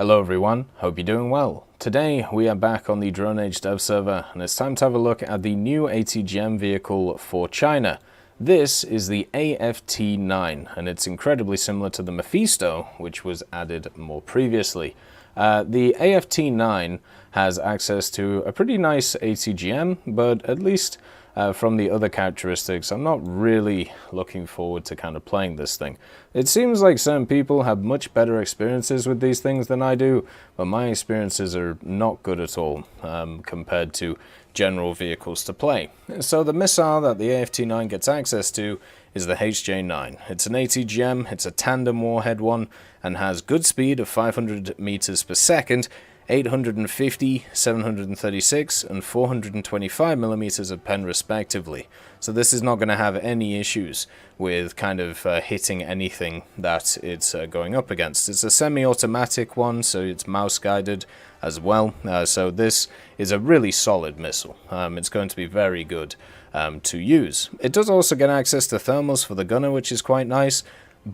Hello everyone, hope you're doing well. Today we are back on the Drone Age dev server and it's time to have a look at the new ATGM vehicle for China. This is the AFT-9 and it's incredibly similar to the Mephisto, which was added more previously. The AFT-9 has access to a pretty nice ATGM, but at least from the other characteristics, I'm not really looking forward to kind of playing this thing. It seems like certain people have much better experiences with these things than I do, but my experiences are not good at all compared to general vehicles to play. So the missile that the AFT-9 gets access to is the HJ9. It's an ATGM, it's a tandem warhead one, and has good speed of 500 meters per second, 850, 736, and 425 millimeters of pen respectively. So this is not going to have any issues with kind of hitting anything that it's going up against. It's a semi-automatic one, so it's mouse guided as well. So this is a really solid missile. It's going to be very good to use. It does also get access to thermals for the gunner, which is quite nice.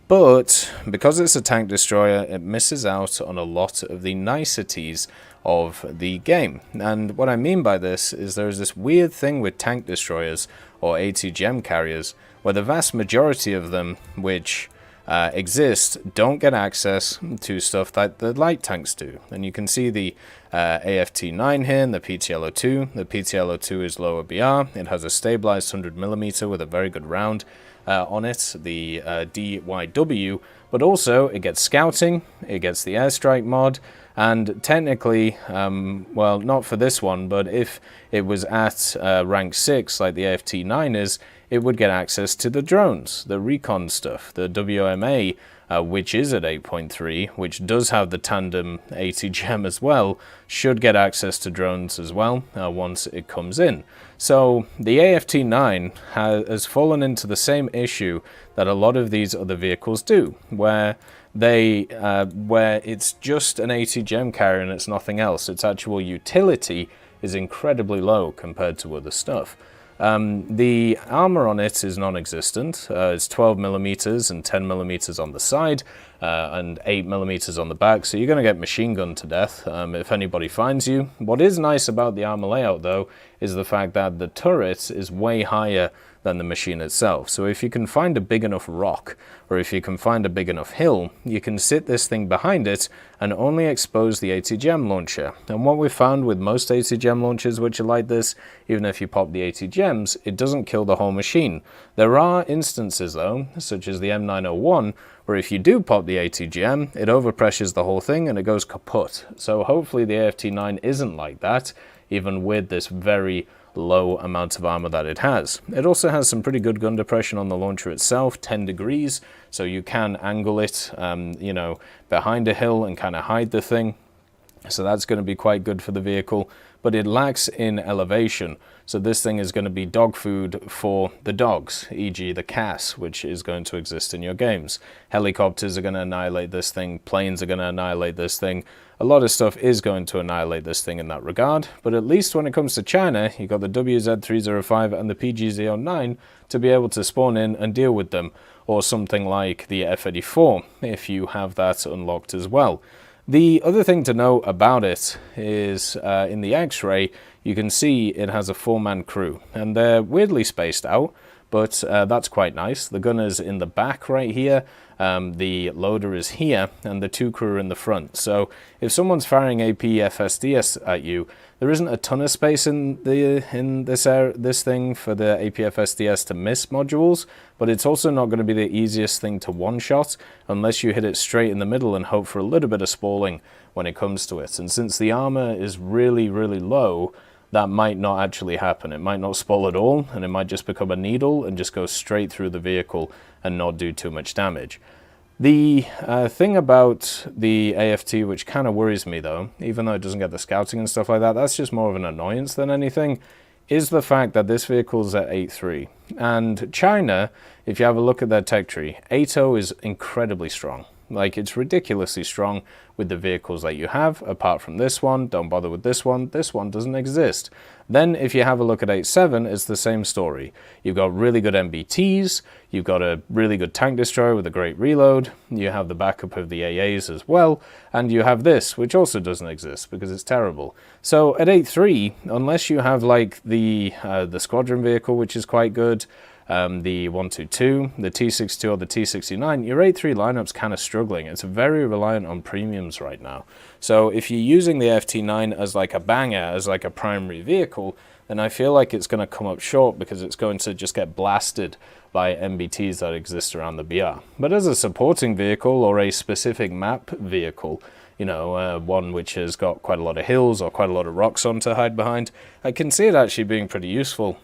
But because it's a tank destroyer, it misses out on a lot of the niceties of the game. And what I mean by this is there's this weird thing with tank destroyers or ATGM carriers where the vast majority of them which exist don't get access to stuff that the light tanks do. And you can see the AFT-9 here and the PTLO2. The PTLO2 is lower BR. It has a stabilized 100mm with a very good round on it, the DYW, but also it gets scouting, it gets the airstrike mod, and technically, well, not for this one, but if it was at rank 6 like the AFT-9 is, it would get access to the drones, the recon stuff, the WMA, which is at 8.3, which does have the tandem ATGM as well, should get access to drones as well once it comes in. So the AFT-9 has fallen into the same issue that a lot of these other vehicles do, where it's just an ATGM carrier and it's nothing else. Its actual utility is incredibly low compared to other stuff. The armor on it is non-existent. It's 12mm and 10mm on the side and 8mm on the back, so you're going to get machine gunned to death if anybody finds you. What is nice about the armor layout though is the fact that the turret is way higher than the machine itself. So if you can find a big enough rock, or if you can find a big enough hill, you can sit this thing behind it and only expose the ATGM launcher. And what we've found with most ATGM launchers which are like this, even if you pop the ATGMs, it doesn't kill the whole machine. There are instances though, such as the M901, where if you do pop the ATGM, it overpressures the whole thing and it goes kaput. So hopefully the AFT-9 isn't like that, even with this very low amount of armor that it has. It also has some pretty good gun depression on the launcher itself, 10 degrees, so you can angle it, you know, behind a hill and kind of hide the thing. So that's going to be quite good for the vehicle, but it lacks in elevation. So this thing is going to be dog food for the dogs, e.g. the CAS, which is going to exist in your games. Helicopters are going to annihilate this thing, planes are going to annihilate this thing. A lot of stuff is going to annihilate this thing in that regard, but at least when it comes to China, you've got the WZ-305 and the PG-09 to be able to spawn in and deal with them, or something like the F-84, if you have that unlocked as well. The other thing to know about it is in the X-ray, you can see it has a 4-man crew, and they're weirdly spaced out, but that's quite nice. The gunner's in the back right here, the loader is here, and the 2 crew are in the front. So if someone's firing APFSDS at you, there isn't a ton of space in this thing for the APFSDS to miss modules, but it's also not going to be the easiest thing to one-shot unless you hit it straight in the middle and hope for a little bit of spalling when it comes to it. And since the armor is really, really low, that might not actually happen. It might not spall at all, and it might just become a needle and just go straight through the vehicle and not do too much damage. The thing about the AFT which kind of worries me though, even though it doesn't get the scouting and stuff like that, that's just more of an annoyance than anything, is the fact that this vehicle's at 8.3. And China, if you have a look at their tech tree, 8.0 is incredibly strong. Like, it's ridiculously strong with the vehicles that you have. Apart from this one, don't bother with this one. This one doesn't exist. Then if you have a look at 8.7, it's the same story. You've got really good MBTs, you've got a really good tank destroyer with a great reload, you have the backup of the AAs as well, and you have this, which also doesn't exist because it's terrible. So at 8.3, unless you have like the squadron vehicle, which is quite good, the 122, the T62 or the T69, your 8.3 lineup's kind of struggling. It's very reliant on premiums right now. So if you're using the AFT-9 as like a banger, as like a primary vehicle, then I feel like it's going to come up short because it's going to just get blasted by MBTs that exist around the BR. But as a supporting vehicle or a specific map vehicle, you know, one which has got quite a lot of hills or quite a lot of rocks on to hide behind, I can see it actually being pretty useful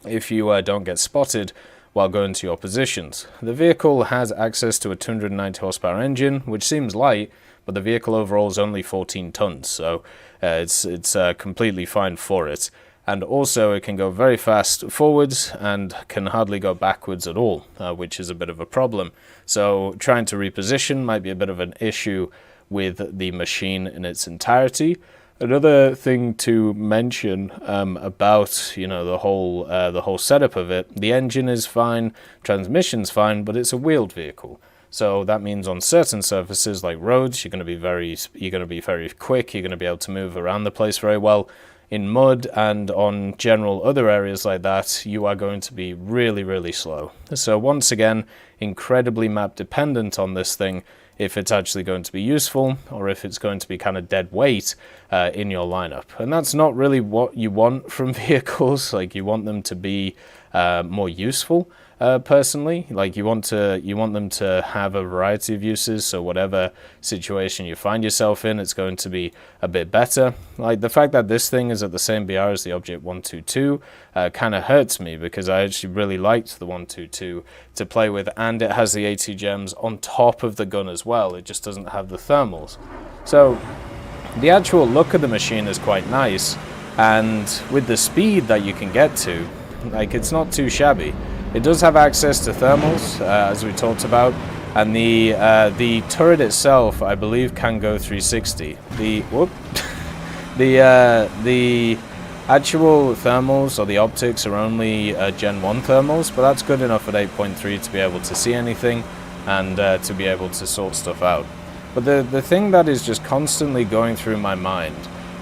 if you don't get spotted while going to your positions. The vehicle has access to a 290 horsepower engine, which seems light, but the vehicle overall is only 14 tons, so it's completely fine for it. And also it can go very fast forwards and can hardly go backwards at all, which is a bit of a problem. So trying to reposition might be a bit of an issue with the machine in its entirety. Another thing to mention about, you know, the whole setup of it, the engine is fine, transmission's fine, but it's a wheeled vehicle. So that means on certain surfaces like roads, you're going to be very quick, you're going to be able to move around the place very well. In mud and on general other areas like that, you are going to be really, really slow. So once again, incredibly map dependent on this thing, if it's actually going to be useful or if it's going to be kind of dead weight in your lineup. And that's not really what you want from vehicles. Like, you want them to be more useful, personally. Like, you want them to have a variety of uses, so whatever situation you find yourself in, it's going to be a bit better. Like, the fact that this thing is at the same BR as the Object 122 kind of hurts me, because I actually really liked the 122 to play with, and it has the AT gems on top of the gun as well. It just doesn't have the thermals. So the actual look of the machine is quite nice, and with the speed that you can get to, like, it's not too shabby. It does have access to thermals, as we talked about, and the turret itself, I believe, can go 360. The actual thermals or the optics are only Gen 1 thermals, but that's good enough at 8.3 to be able to see anything and to be able to sort stuff out. But the thing that is just constantly going through my mind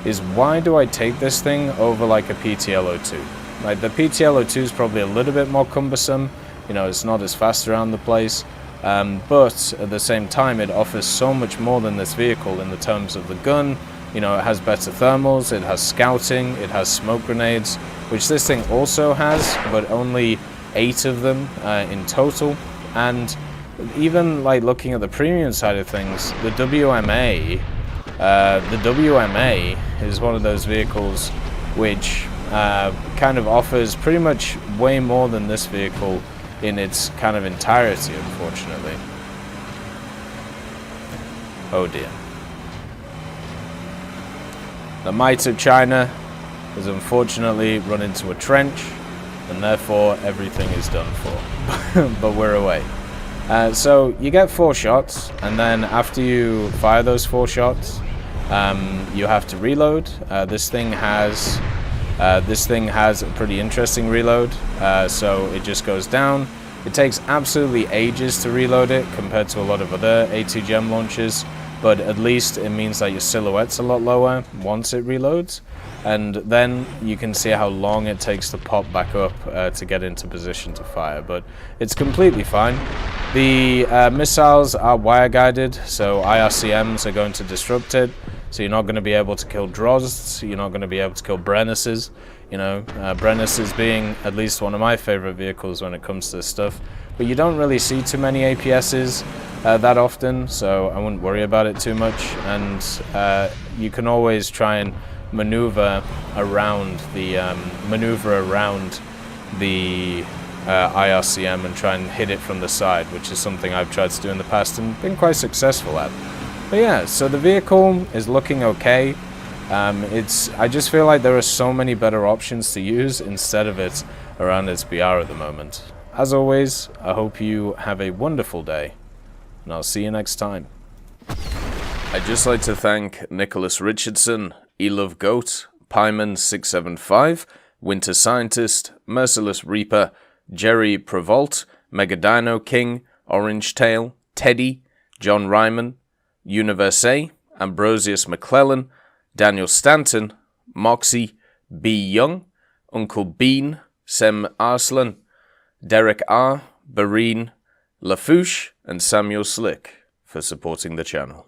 is, why do I take this thing over like a PTL-02? Like, the PTL-02 is probably a little bit more cumbersome, you know, it's not as fast around the place, but at the same time it offers so much more than this vehicle in the terms of the gun. You know, it has better thermals, it has scouting, it has smoke grenades, which this thing also has, but only 8 of them in total. And even like looking at the premium side of things, the WMA is one of those vehicles which kind of offers pretty much way more than this vehicle in its kind of entirety, unfortunately. Oh dear. The might of China has unfortunately run into a trench, and therefore everything is done for. But we're away. So you get 4 shots, and then after you fire those 4 shots, you have to reload. This thing has a pretty interesting reload, so it just goes down. It takes absolutely ages to reload it compared to a lot of other AT gem launchers, but at least it means that your silhouette's a lot lower once it reloads, and then you can see how long it takes to pop back up to get into position to fire. But it's completely fine. The missiles are wire guided, so IRCMs are going to disrupt it. So you're not going to be able to kill Drozds, you're not going to be able to kill Brennises. You know, Brennises being at least one of my favorite vehicles when it comes to this stuff. But you don't really see too many APSs that often, so I wouldn't worry about it too much. And you can always try and maneuver around the IRCM and try and hit it from the side, which is something I've tried to do in the past and been quite successful at. But yeah, so the vehicle is looking okay. I just feel like there are so many better options to use instead of it around its BR at the moment. As always, I hope you have a wonderful day, and I'll see you next time. I'd just like to thank Nicholas Richardson, Elove Goat, Pyman675, Winter Scientist, Merciless Reaper, Jerry Prevolt, Megadino King, Orange Tail, Teddy, John Ryman, Universe, Ambrosius McClellan, Daniel Stanton, Moxie, B. Young, Uncle Bean, Sem Arslan, Derek R., Bareen, Lafouche, and Samuel Slick for supporting the channel.